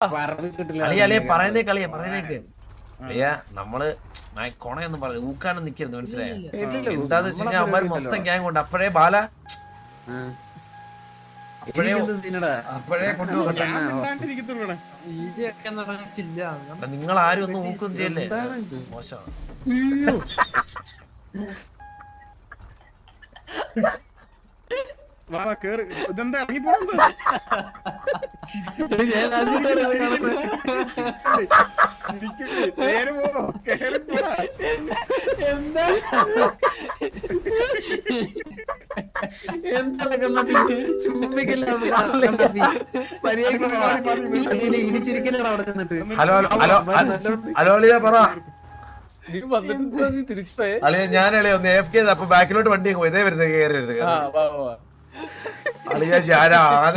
പറയുന്നേ പറയുന്നേക്ക് അയ്യാ നമ്മള് കൊണയൊന്നും പറഞ്ഞു ഊക്കാനും നിക്കരുത് മനസ്സിലായോ? എന്താന്ന് വെച്ച് കഴിഞ്ഞാൽ അവന്മാര് മൊത്തം ഗ്യാങ് കൊണ്ട് അപ്പഴേ ബാല അപ്പഴേ കൊണ്ടുപോകട്ടെ. നിങ്ങൾ ആരും ഒന്നും ഊക്കൊന്നും ചെയ്യല്ലേ, മോശമാണ്. ഇതെന്താ ഇറങ്ങി പോണത്? ഹലോ ഹലോ ഹലോ അളിയ പറ. അളിയ ഞാനളിയ ഒന്ന് AFK അപ്പൊ ബാക്കിലോട്ട് വണ്ടി പോയി ഇതേ വരുന്നത് കയറി വരുന്നത് അളിയ ഞാൻ ആന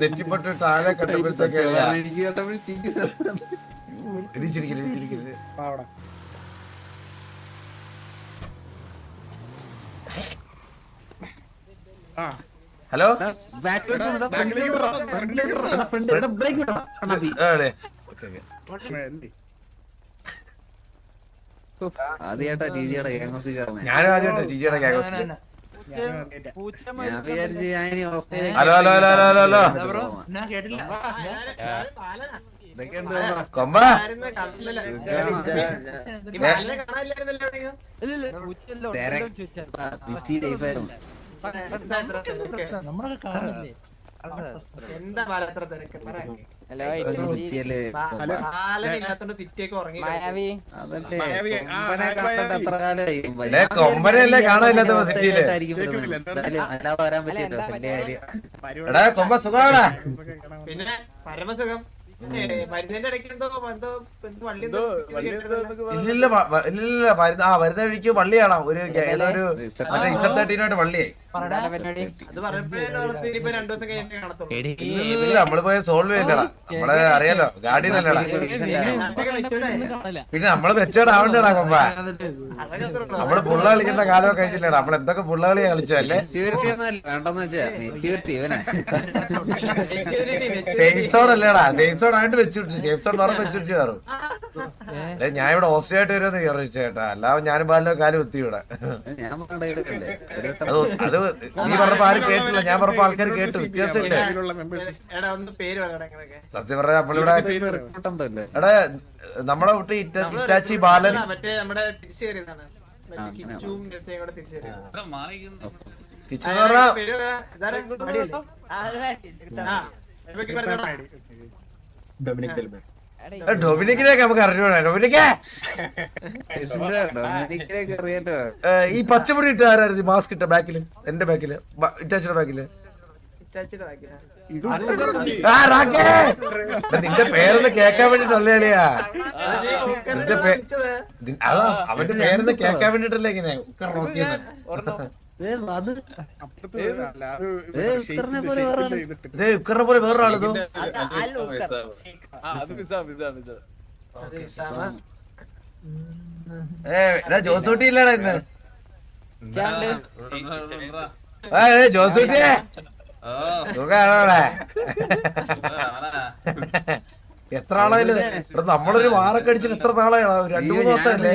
നെറ്റിപ്പെട്ടിട്ട് ആന കെട്ടപ്പോഴത്തേക്ക് ഹലോ ആദ്യമായിട്ടാ ടിജിയുടെ ഞാനും ആദ്യമായിട്ടാ ടിജിയുടെ gang. Hello hello hello hello hello കൊമ്പ കൊമ്പനല്ലേ കാണാനില്ലാത്ത സിറ്റിയില്. എടാ കൊമ്പ സുഖാടാ? പിന്നെ പരമസുഖം. മരുന്നിന്റെ ഇടയ്ക്ക് ഇല്ലില്ല വരുന്ന വഴിക്ക് വള്ളിയാണോ ഒരു മറ്റേ ഇസത്തായിട്ട് വള്ളിയായി. ഇല്ല നമ്മള് പോയ സോൾവ് ചെയ്യല്ലടാ, നമ്മളെ അറിയാലോ ഗാർഡിയനല്ലടാ. പിന്നെ നമ്മള് മെച്ചോടാവണ്ടടാ കൊമ്പ. നമ്മള് പുള്ള കളിക്കേണ്ട കാലമൊക്കെ കഴിച്ചില്ലടാ, നമ്മൾ എന്തൊക്കെ പുള്ള കളിയാ കളിച്ചല്ലേ. സേഫ്സോഡല്ലേടാ, സേഫ്സോഡായിട്ട് വെച്ചിട്ട് സേഫ്സോഡ് വേറെ വെച്ചിട്ട് കയറും. ഞാൻ ഇവിടെ ഓസ്ട്രിയായിട്ട് വരുമെന്ന് കയറി ചേട്ടാ, അല്ലാതെ ഞാനും പാലിലോ കാലും എത്തി ഇവിടെ. അത് നീ പറഞ്ഞപ്പോ ആരും കേട്ടില്ല, ഞാൻ പറഞ്ഞപ്പോ ആൾക്കാർ കേട്ടു. വ്യത്യാസമില്ലേ? സത്യം പറഞ്ഞ നമ്മളിവിടെ എടാ നമ്മുടെ കുട്ടി ഇറ്റാച്ചി ബാലൻ കിച്ചൻ ഡൊമിനിക്കിനെയൊക്കെ നമുക്ക് അറിഞ്ഞൂടാ. ഡൊമിനിക്കേ ഈ പച്ചമുടി ഇട്ട ആരായിരുന്നു മാസ്ക് ഇട്ട ബാക്കില്? എന്റെ ബാക്കില് ഇറ്റാച്ചിയുടെ ബാക്കില് നിന്റെ പേരൊന്ന് കേക്കാൻ വേണ്ടിട്ടല്ലേ അളിയാ? നിന്റെ അതാ അവന്റെ പേരൊന്ന് കേക്കാൻ വേണ്ടിട്ടല്ലേ ഇങ്ങനെ നോക്കിയത്. ഉക്കറിനെ പോലെ വേറൊരാളോ? ജോസൂട്ടി ഇല്ലടാ ഇന്ന്. ജോസൂട്ടിയെ സുഖാണോടെ? എത്ര ആളായാലും നമ്മളൊരു വാറൊക്കെ അടിച്ചിട്ട് എത്ര നാളാണ്? 2-3 ദിവസമല്ലേ?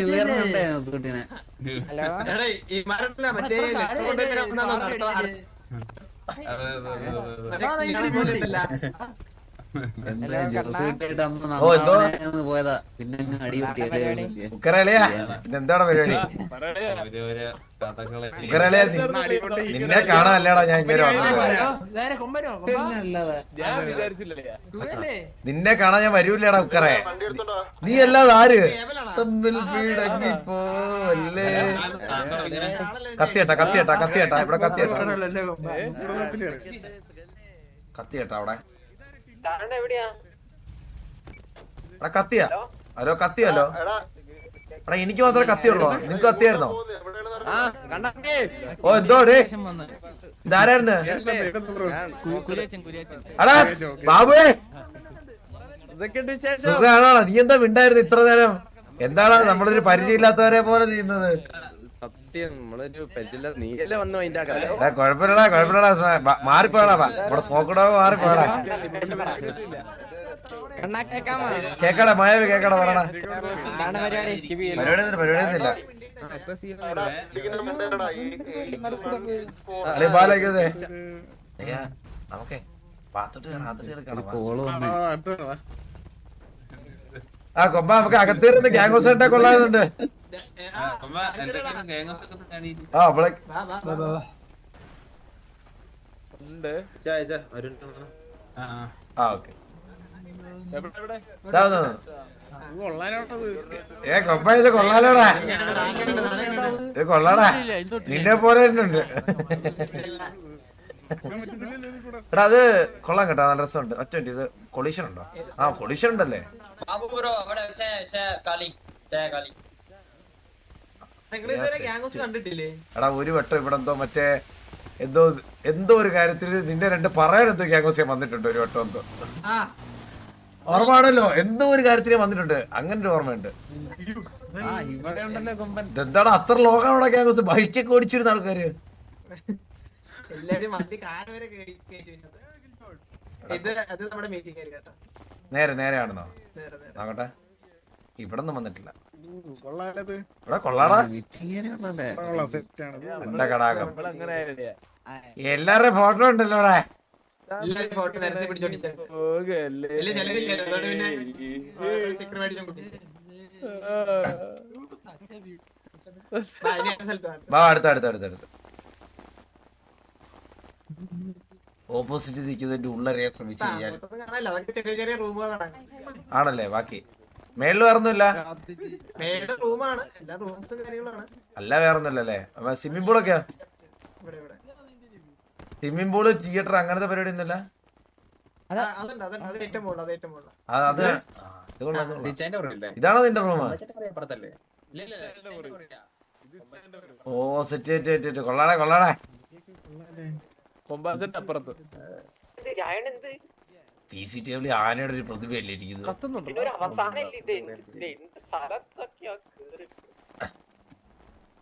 പോയതാ പിന്നെ ഉക്കറളിയാ എന്താണ് പരിപാടി? ഉക്കറളിയാ നിന്നെ കാണാനല്ലേടാ ഞാൻ ഇങ്ങനെ നിന്നെ കാണാൻ ഞാൻ വരൂല്ലേടാ ഉക്കറെ. നീ അല്ലാതെ ആര് തമ്മിൽ വീടങ്ങിപ്പോല്ലേ? കത്തിയട്ടാ കത്തിയട്ടാ കത്തിയട്ടാ ഇവിടെ കത്തിയട്ടാ കത്തിയട്ടാ അവിടെ കത്തിയാ. ഹലോ കത്തിയല്ലോ എടാ, എനിക്ക് മാത്രമേ കത്തിയുള്ളോ? നിങ്ങക്ക് കത്തിയായിരുന്നോ? ഓ എന്തോ ഇതാരായിരുന്നു? എടാ ബാബുവേ സുഖാണോ? നീ എന്താ മിണ്ടായിരുന്നു ഇത്ര നേരം? എന്താണ് നമ്മളൊരു പരിചയമില്ലാത്തവരെ പോലെ ചെയ്യുന്നത്? കൊഴപ്പില്ലടാ കൊഴപ്പില്ലടാ, മാറിപ്പോടാ നമ്മുടെ സ്മോക്കടോ മാറിപ്പോടാ. കേക്കടാ മായവി കേക്കടാ പറയണ എന്താണ് പരിപാടി? പരിപാടിയൊന്നുമില്ല അളി ബാലേക്കതേ അയ്യാ നമുക്കേ കോള് വന്ന് ആ കൊമ്പ നമുക്ക് അകത്തേരുന്ന് ഗ്യാങ് ഹൗസ് ഇട്ടാ കൊള്ളാറുണ്ട് ആ അവളെ ആ ഓക്കെ കൊമ്പ ഇത് കൊള്ളാലോടാ ഇത് കൊള്ളാടാ നിന്നെ പോലെ തന്നെ ഉണ്ട് എടാ അത് കൊള്ളാം കേട്ടോ നല്ല രസമുണ്ട് ഒറ്റ ഇത് കൊളീഷൻ ഉണ്ടോ ആ കൊളീഷൻ ഉണ്ടല്ലേ എടാ ഒരു വട്ടം ഇവിടെ എന്തോ ഒരു കാര്യത്തിൽ നിന്റെ രണ്ട് പറയാൻ എന്തോ ഗ്യാങ്കോസ് വന്നിട്ടുണ്ട് ഒരു വട്ടം എന്തോ ഓർമ്മയാണല്ലോ എന്തോ ഒരു കാര്യത്തിൽ വന്നിട്ടുണ്ട് അങ്ങനെ ഒരു ഓർമ്മയുണ്ട് ഇവിടെ ഉണ്ടല്ലോ കൊമ്പൻ. ഇതെന്താണ് അത്ര ലോകമാണ് ഗ്യാങ്കോസ് ബൈക്കൊക്കെ ഓടിച്ചിരുന്ന ആൾക്കാര് എല്ലാരും വണ്ടി കാർ വരെ അത് നമ്മുടെ മീറ്റിംഗ് കേട്ടോ. നേരെയാണെന്നോ നേരെ നേരെ നോക്കട്ടെ ഇവിടെ ഒന്നും വന്നിട്ടില്ല കൊള്ളാലത്. ഇവിടെ കൊള്ളാടാ വീട്ടിലിങ്ങനെയുള്ളതല്ലേ? കൊള്ളാം, സെറ്റ് ആണ്. എന്റെ കടാകം എല്ലാവരുടെയും ഫോട്ടോ ഉണ്ടല്ലോ ഇവിടെ എല്ലാരും ഫോട്ടോ നേരത്തെ പിടിച്ചോണ്ടിരിക്കും. വലിയ ചെലവില്ല, അതുകൊണ്ട് പിന്നെ sticker മേടിച്ചോണ്ട് കുത്തിച്ചു. വാ, ഇനി അടുത്ത സ്ഥലത്ത് വാ. വാ അടുത്ത ഓപ്പോസിറ്റ് നിൽക്കുന്നതിന്റെ ഉള്ളറിയാൻ ശ്രമിച്ചു കഴിഞ്ഞാൽ പുറത്തൊന്നും കാണാനില്ല, അതൊക്കെ ചെറിയ ചെറിയ റൂമുകളാണ്. ആണല്ലേ ബാക്കി മേളിൽ വേറൊന്നുമില്ല മേയുടെ റൂമാണ്, എല്ലാ റൂംസും കാര്യങ്ങളാണ്. അല്ല വേറൊന്നുമില്ലല്ലേ അപ്പൊ സ്വിമ്മിംഗ് പൂളൊക്കെയോ ഇവിടെ ഇവിടെ സ്വിമ്മിംഗ് പൂള് തിയേറ്റർ അങ്ങനത്തെ പരിപാടി ഒന്നുമില്ല അതുണ്ട്, അത് ഏറ്റവും മുകളിൽ, അത് ഏറ്റവും മുകളിൽ. അത് ഇത് കൊള്ളാം, ഇത് കൊള്ളാം. ഇതാണോ നിന്റെ റൂം ഓ സെറ്റ് കൊള്ളാടേ CCTV ആനയുടെ ഒരു പ്രതിഭയല്ലേ ഇരിക്കുന്നത്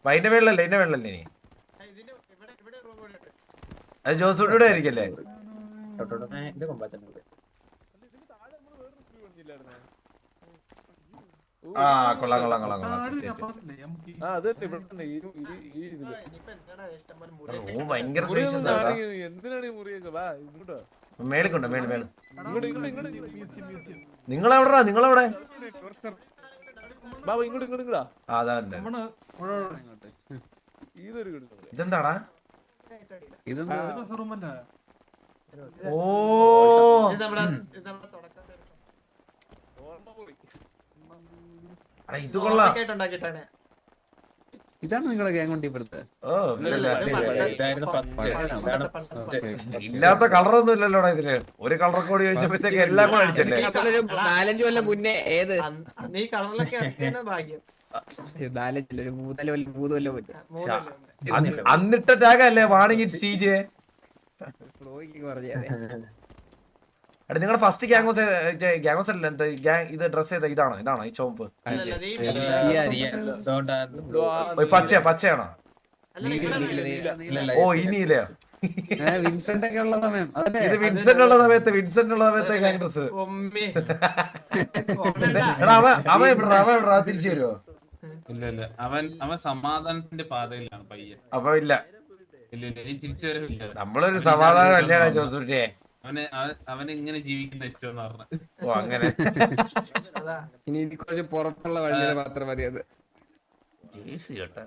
അതിന്റെ മേളിലല്ലേ ഇനി ഇതിന്റെ ഇവിടെ റൂം കൂടെ ഉണ്ട്. അത് ജോസൂട്ടിയുടെ ആയിരിക്കല്ലേ ആ കൊള്ളാം ഇനിയിപ്പോ എന്താണ് ഇഷ്ടം പോലെ മുറി. റൂം ഭയങ്കര സ്പേഷ്യസ് ആട്ടാ മേളിക്കുണ്ടോ മേള് നിങ്ങളെവിടാ നിങ്ങളെവിടെ ആ അതാ ഇങ്ങോട്ട്. ഇതെന്താടാ ഇതെന്താ? ഓ ഇത് നമ്മുടെ തുടക്കത്തെ എടാ, ഇത് കൊള്ളാം ആയിട്ട് ഉണ്ടാക്കിയിട്ടാണ്. ഇതാണ് നിങ്ങളുടെ ഗ്യാങ് കൊണ്ട് ഇവിടുത്തെ? ഓ ഇല്ലല്ല ഓക്കേ. ഇല്ലാത്ത കളറൊന്നും ഇല്ലല്ലോടാ ഇതില് ഒരു കളർ കോഡ് ചോദിച്ചപ്പോഴത്തേക്ക് എല്ലാം കൂടെ അടിച്ചല്ലേ 4-5 കൊല്ലം മുന്നേ ഏത് നീ കളറിലൊക്കെ ഇറക്കിയാണ് ഭാഗ്യം. 4 ഒരു 3 കൊല്ലം മുന്നേ മൂന്നല്ലേ അന്നിട്ട ടാഗല്ലേ വാണിംഗ് സ്റ്റീജ് ഫ്ലോയ്ക്ക് പറഞ്ഞേ. എടാ നിങ്ങളുടെ ഫസ്റ്റ് ഗ്യാങ്ങോസ് അല്ല എന്താ ഇത് ഡ്രസ് ചെയ്ത ഇതാണോ ഈ ചോപ്പ് പച്ചയാണോ ഓ ഇനിയില്ലേ വിൻസെന്റ് ഒക്കെ ഉള്ള സമയം അതല്ലേ? ഇത് വിൻസെന്റ് ഉള്ള സമയത്തെ ഗ്യാങ് ഡ്രസ് എടാ അവൻ എവിടാ തിരിച്ചു വരുമോ ഇല്ല അവൻ സമാധാനത്തിന്റെ പാതയിലാണ് പയ്യൻ. അപ്പൊ ഇല്ല ഇല്ല ഇനി തിരിച്ചു വരവില്ല. നമ്മളൊരു സമാധാനം അല്ലേടാ ജോസൂട്ടിയെ അവന് ഇങ്ങനെ ജീവിക്കുന്ന ഇഷ്ടം പറഞ്ഞു. ഓ അങ്ങനെ ഇനി കുറച്ച് പുറത്തുള്ള വഴികൾ മാത്രം മതി അത്. കേട്ടാ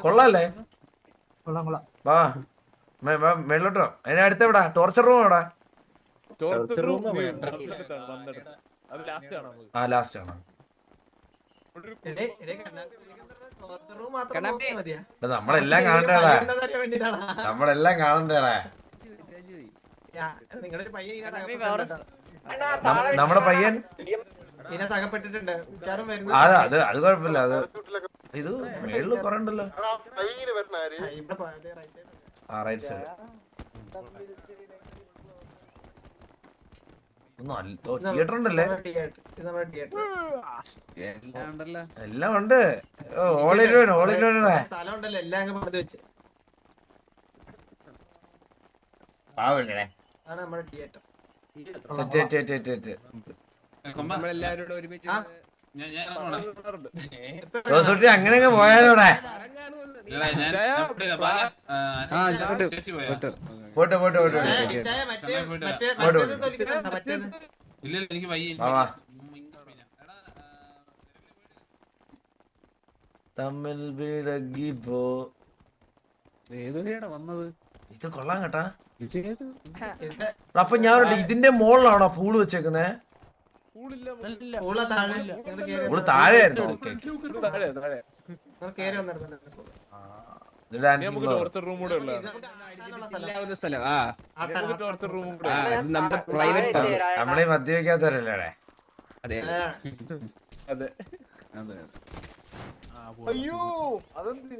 കൊള്ളാല്ലേ വാ മേളിലോട്ടോ അതിന് അടുത്തെവിടാ ടോർച്ചർ റൂം എവിടാ ആ ലാസ്റ്റ് ആണോ നമ്മളെല്ലാം കാണണ്ടേടാ നമ്മളെല്ലാം കാണണ്ടേടാ നിങ്ങളുടെ പയ്യൻ നമ്മുടെ പയ്യൻ ഇതിനകത്ത് അകപ്പെട്ടിട്ടുണ്ട്. മിക്കവാറും വരുന്നത് അത് കുഴപ്പമില്ല അത് ഇത് മേളില് കൊറേ ഉണ്ടല്ലോ ഇവിടെ right side. ആ റൈറ്റ് സൈഡ് തിയേറ്റർ ഉണ്ടല്ലേ ഇത് നമ്മുടെ theatre. എല്ലാം ഉണ്ടല്ലോ. എല്ലാം ഉണ്ട് ഓളിലൂടെ സ്ഥലം ഉണ്ടല്ലോ, എല്ലാം അങ്ങ് പണിത് വെച്ച്. പാവല്ലേ അതാണ് നമ്മുടെ തിയേറ്റർ. നമ്മളെല്ലാവരോടും ഒരുമിച്ച് ഞാൻ ഇറങ്ങണേ. ജോസൂട്ടി അങ്ങനെ പോയാലോടെ ഇല്ലടാ, ഞാൻ എവിടെയാ? ബാല, ചേച്ചി പോയാ? പോട്ടെ പോട്ടെ പോട്ടെ ഇല്ല എനിക്ക് വയ്യ. വാ, വാ. തമ്മിൽ വീടകി പോ. ഏതൊക്കെയാണ് വന്നത്? ഇത് കൊള്ളാം കേട്ടാ. ഇതേത്? അപ്പൊ ഞാൻ ഇതിന്റെ മുകളിലാണോ പൂള് വെച്ചേക്കുന്നേ? പൂള് താഴെയായിരുന്നു. ഓക്കെ ഇല്ലാവുന്ന സ്ഥലം. ഇത് നമ്മുടെ പ്രൈവറ്റ് പബ്ലിക്. നമ്മളീ മദ്യപിക്കാത്തവരല്ലേ? അതെ അതെ അതെ. അയ്യോ അതെന്ത്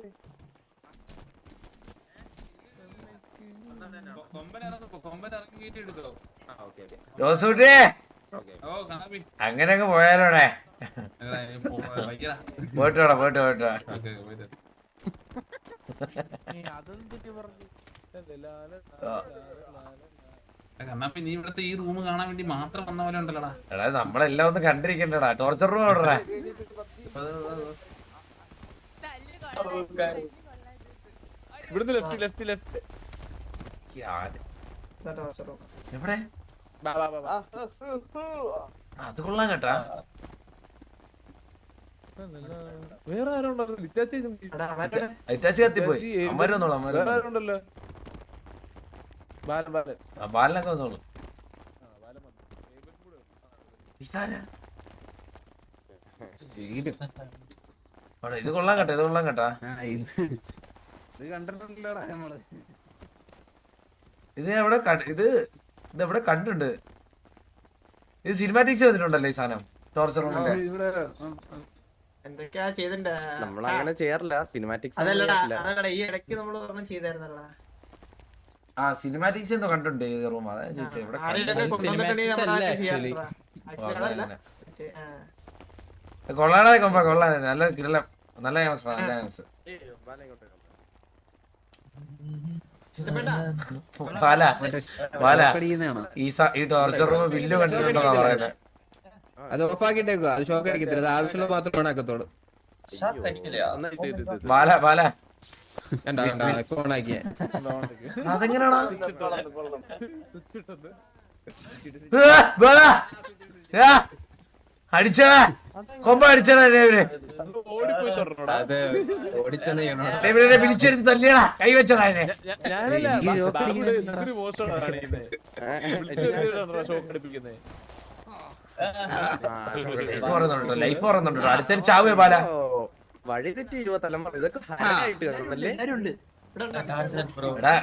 കൊമ്പനിറങ്ങി എടുത്തോ. ജോസൂട്ടി ഓ കാണാബി. അങ്ങനെ അങ്ങ് പോയാലോടെ. വയ്ക്കടാ. പോയിട്ടോടാ പോയിട്ടോ പോയിട്ടോ. ഓക്കെ പോയിട്ട്. കണ്ണാപ്പി നീ ഇവിടുത്തെ ഈ റൂം കാണാൻ വേണ്ടി മാത്രം വന്ന പോലെ ഉണ്ടല്ലോടാ. എടാ നമ്മളെല്ലാം ഒന്ന് കണ്ടിരിക്കണ്ടടാ. ടോർച്ചർ റൂം എവിടെടാ? ഇവിടുന്ന് ലെഫ്റ്റ് ലെഫ്റ്റ് ലെഫ്റ്റ് എവിടെ? ബാ ബാ ബാ ബാ. അത് കൊള്ളാം കേട്ടാ. വേറെ ആരുണ്ടോ? അറ്റാച്ച് കത്തിപ്പോയി. അമ്മര് വന്നോളൂ. വേറെ ആരുണ്ടല്ലോ? ബാലൻ ബാലൻ ബാലിനൊക്കെ വന്നോളൂ. ഇതാരാ? ഇത് കൊള്ളാം കേട്ടാ. ഇത് കൊള്ളാം കേട്ടാ. ഇത് കണ്ടിട്ടുണ്ടല്ലോടാ നമ്മള്. ഇത് എവിടെ ഇത് എവിടെ കണ്ടുണ്ട്. ഇത് സിനിമാറ്റിക്സ് വന്നിട്ടുണ്ടല്ലോ ഈ സാധനം. ടോർച്ചർ റൂമിന്റെ ഇവിടെ എന്തൊക്കെയാ ചെയ്തിട്ടുണ്ട്. നമ്മളങ്ങനെ ചെയ്യാറില്ല. സിനിമാറ്റിക്സ് അതല്ലടാ ഈ ഇടയ്ക്ക് നമ്മള് ഒരെണ്ണം ചെയ്തായിരുന്നല്ലോ. ആ സിനിമാറ്റിക്സ് എന്തോ കണ്ടിട്ടുണ്ട് ഈ റൂം. അതാ ചോദിച്ചത്. ഇവിടെ ആരെയൊക്കെ കൊണ്ടുവന്നിട്ടുണ്ടെങ്കിൽ നമ്മളതൊക്കെ ചെയ്യാറുണ്ടടാ. കൊള്ളാടാ കൊമ്പ കൊള്ളാ. നല്ല കിടല. നല്ല ഗെയിംസ്. നല്ല ഗെയിംസ്. ബാല ബാല ഈ ടോർച്ചർ റൂം ബില്ല് കണ്ടിട്ടുണ്ടെന്നാ പറയുന്നത്. അത് ഓഫാക്കിട്ടേക്കോ. അത് ഷോക്ക് അടിക്കത്തില്ല. അത് ആവശ്യമുള്ള മാത്രം ഓണാക്കത്തോളൂ. ബാല ബാല ഓണാക്കിയ അതെങ്ങനെയാണോ? അടിച്ചാ കൊമ്പ അടിച്ചാ ഓടിപ്പോയി തുറന്നോടാ. വിളിച്ചെടുത്ത് തല്ലിയടാ. കൈവച്ചടാ അതിനെ. ഞാനല്ല എന്തൊരു മോശമാണ് കാണിക്കുന്നത്. ഷോക്ക് അടിപ്പിക്കുന്നേ. ലൈഫ് പറയുന്നുണ്ടോ? അടുത്തൊരു ചാവേ ബാല. വഴി തെറ്റി തലമുറ ഇതൊക്കെ ഹരായിട്ട് കാണുന്നല്ലേ.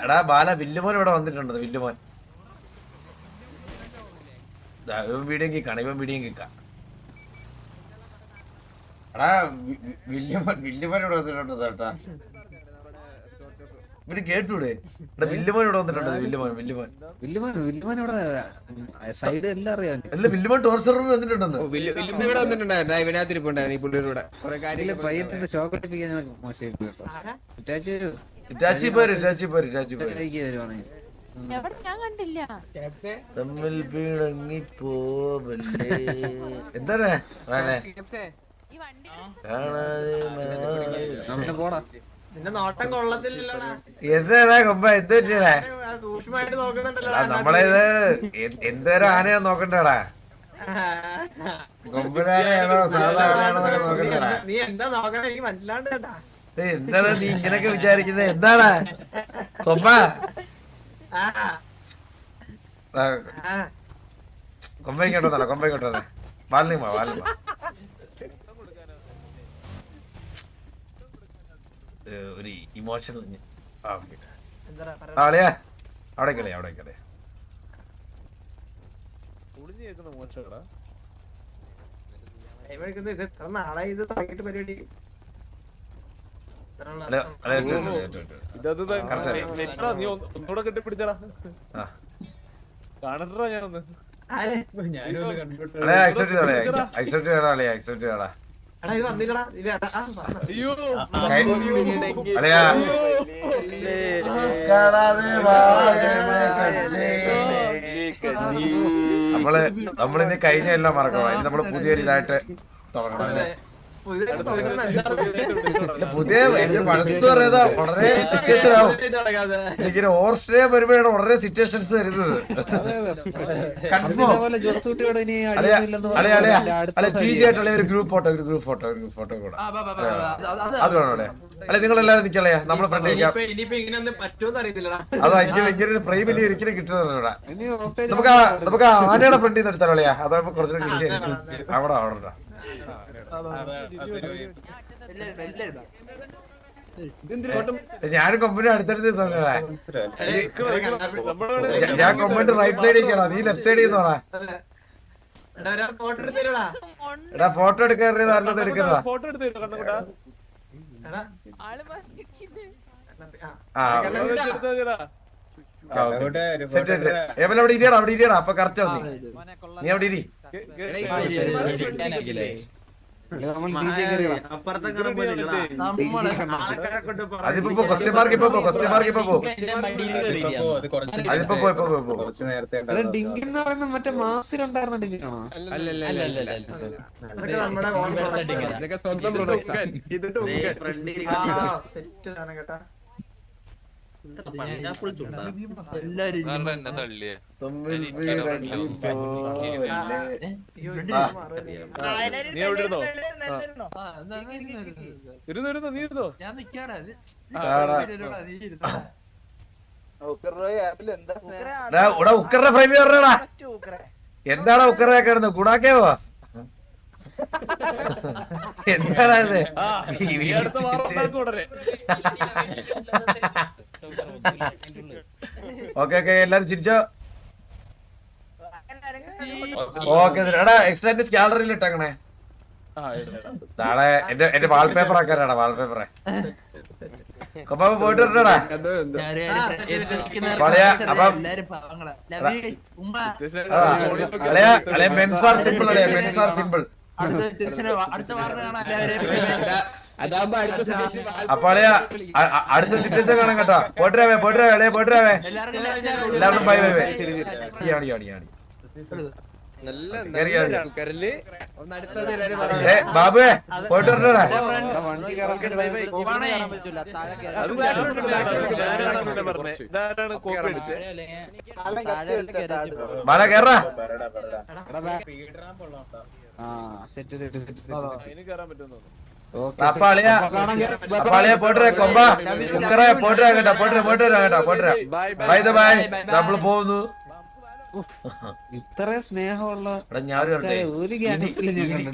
എടാ ബാല വില്ലുമോൻ ഇവിടെ വന്നിട്ടുണ്ട്. വില്ലുമോൻ ഇവൻ വീഡിയോ കേക്കാണ്. ഇവൻ വീഡിയോ കേക്കാം. എടാ വില്ലുമോൻ ഇവിടെ വന്നിട്ടുണ്ട് കേട്ടാ. ഇവര് കേട്ടൂടെ? എടാ വില്ലുമോൻ ഇവിടെ വന്നിട്ടുണ്ട്. വില്ലുമോൻ ഇവിടെ സൈഡ് എല്ലാം അറിയാം. അല്ല വില്ലുമോൻ ടോർച്ചർ റൂമിൽ വന്നിട്ടുണ്ടെന്ന്. ഇവിടെ വന്നിട്ടുണ്ടായിരുന്നു. ഇവനകത്തിരിപ്പുണ്ടായിരുന്നു ഈ പുള്ളിയുടെ കുറെ കാര്യങ്ങൾ പയ്യന്റെ ഷോക്ക് അടിപ്പിക്കാൻ മോശമായി കേട്ടോ. ഇറ്റാച്ചി പോര്. വരുവാണെങ്കിൽ തമ്മിൽ പിണങ്ങി പോവല്ലേ. എന്താണ് കാണാതെ പോടാ. നിന്റെ നോട്ടം കൊള്ളത്തില്ലല്ലോടാ. എന്താ കൊമ്പ എന്ത് പറ്റിയടാ? സൂക്ഷ്മമായിട്ട് നോക്കുന്നുണ്ടല്ലോ. നമ്മളിത് എന്തോരം ആനയാ നോക്കണ്ടേടാ. കൊമ്പനാനയാണോ സാധാ ആനയാണോ നോക്കണ്ടേടാ. നീ എന്താ നോക്കണ എനിക്ക് മനസ്സിലാണ്ട് കേട്ടാ. എന്താണ് നീ ഇങ്ങനൊക്കെ വിചാരിക്കുന്നത്? എന്താണ് കൊമ്പ? കൊമ്പയിക്കോട്ടെ കൊമ്പയിക്കോട്ടെ. ബാലിനിമാ ഒരു ഇമോഷണൽ. ആളിയാ അവിടെ കളി. ഒളിഞ്ഞു കേൾക്കുന്ന മോശമാടാ. ഇത് എത്ര നാളെ ഇത് തുടങ്ങിയിട്ട് പരിപാടി. നീ ഒന്നുകൂടെ കെട്ടിപ്പിടിച്ചടാ. കാണട്ടാ ഞാനൊന്ന്. അക്സെപ്റ്റ് ചെയ്യടാ. എടാ ഇത് വന്നില്ലടാ. അയ്യോ നമ്മളിനി കഴിഞ്ഞ എല്ലാം മറക്കണം. ഇനി നമ്മള് പുതിയൊരു ഇതായിട്ട് തുടങ്ങണം അല്ലേ? പുതിയ എന്റെ മനസ്സ് പറയുന്നത് വളരെ സിറ്റുവേഷൻ ആവും. ഇങ്ങനെ ഓസ്ട്രേലിയ വരുമ്പോഴാണ് വളരെ സിറ്റുവേഷൻസ് വരുന്നത്. അല്ലെ ചീജി ആയിട്ടുള്ള ഒരു ഗ്രൂപ്പ് ഫോട്ടോ കൂടെ അത് വേണം അല്ലേ? അല്ലെ നിങ്ങൾ എല്ലാവരും നിക്കല്ലേ നമ്മളെ ഫ്രണ്ട് നിൽക്കാം. അതാ ഇങ്ങനെ ഒരു ഫ്രെയിം ഇനി ഒരിക്കലും കിട്ടുന്നത് ഇവിടെ. നമുക്ക് ആനയുടെ ഫ്രണ്ടിൽ നിന്ന് എടുത്താലോ അല്ലയാ? അതാകുമ്പോ കുറച്ചുകൂടി കൃഷി അവിടെ അവിടെ ഞാൻ കൊമ്പന് അടുത്തടുത്ത് ഞാൻ കൊമ്പന്റെ റൈറ്റ് സൈഡിൽ നിൽക്കണം, നീ ലെഫ്റ്റ് സൈഡിൽ നിന്നോടാ. എടാ ഫോട്ടോ എടുക്കാൻ എടുക്കുന്നതാ. അവിടെ ഇരിയടാ അവിടെ ഇരിയടാ. അപ്പൊ കറക്റ്റ് വന്നി നീ അവിടെ ഇരി. അതിപ്പോ ക്വസ്റ്റ്യൻ മാർക്ക് ഇപ്പൊ അതിപ്പോ മറ്റേ മാസിലുണ്ടായിരുന്ന ഡിങ്കിനാണോ? ഇതൊക്കെ സ്വന്തം പ്രൊഡക്ട്സാ. ഉക്കറിന്റെ ഫ്രെയിം പറഞ്ഞടാ. എന്താടാ ഉക്കറെ കിടന്ന് ഗുണാക്കേവോ? എന്താടാ ഇത്? ഓക്കെ ഓക്കെ എല്ലാരും ചിരിച്ചോ? ഓക്കെ എടാ എക്സ്ട്രാ സ്കാലറിയിൽ ഇട്ടേക്കണേ. നാളെ എന്റെ വാൾപേപ്പർ ആക്കാനാടാ വാൾപേപ്പറെ. കൊപ്പാ പോയിട്ട് വരട്ടാ. മെൻസാർ സിമ്പിൾ അല്ലേ? മെൻസാർ സിമ്പിൾ. അപ്പൊ അളിയാ അടുത്ത സിറ്റുവേഷൻ കാണാൻ കേട്ടോ. പോട്ടരാവേ എല്ലാവരും ബൈ ബൈ ബൈ. ബാബുവേ പോയിട്ട് വരട്ടാ. ബാല കേറാ. അപ്പൊ അളിയാ പോട്ടേ കൊമ്പ ഉക്കറെ പോട്ടരാ കേട്ടാ. പോട്ടരാ ബൈ ദ ബൈ. നമ്മള് പോകുന്നു. ഇത്ര സ്നേഹമുള്ള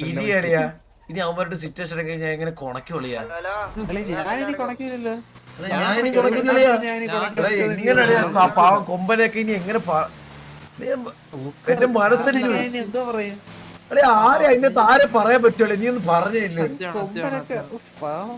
ഇനിയാടിയാ ഇനി അവന്മാരുടെ സിറ്റുവേഷൻ ഒക്കെ ഞാൻ എങ്ങനെ കൊണക്കൊള്ളിയാ? ഞാനിനി കൊണക്കില്ലല്ലോ. ഞാനിനി കൊണക്കില്ലളിയാ. എങ്ങനെയാ പാവം കൊമ്പനൊക്കെ ഇനി എങ്ങനെ എന്റെ മനസ്സിന് എന്തോ പറയാ അല്ലെ? ആരെ അതിന്റെ താരെ പറയാൻ പറ്റുള്ളൂ. നീ ഒന്ന് പറഞ്ഞില്ലേ? കൊമ്പനൊക്കെ പാവം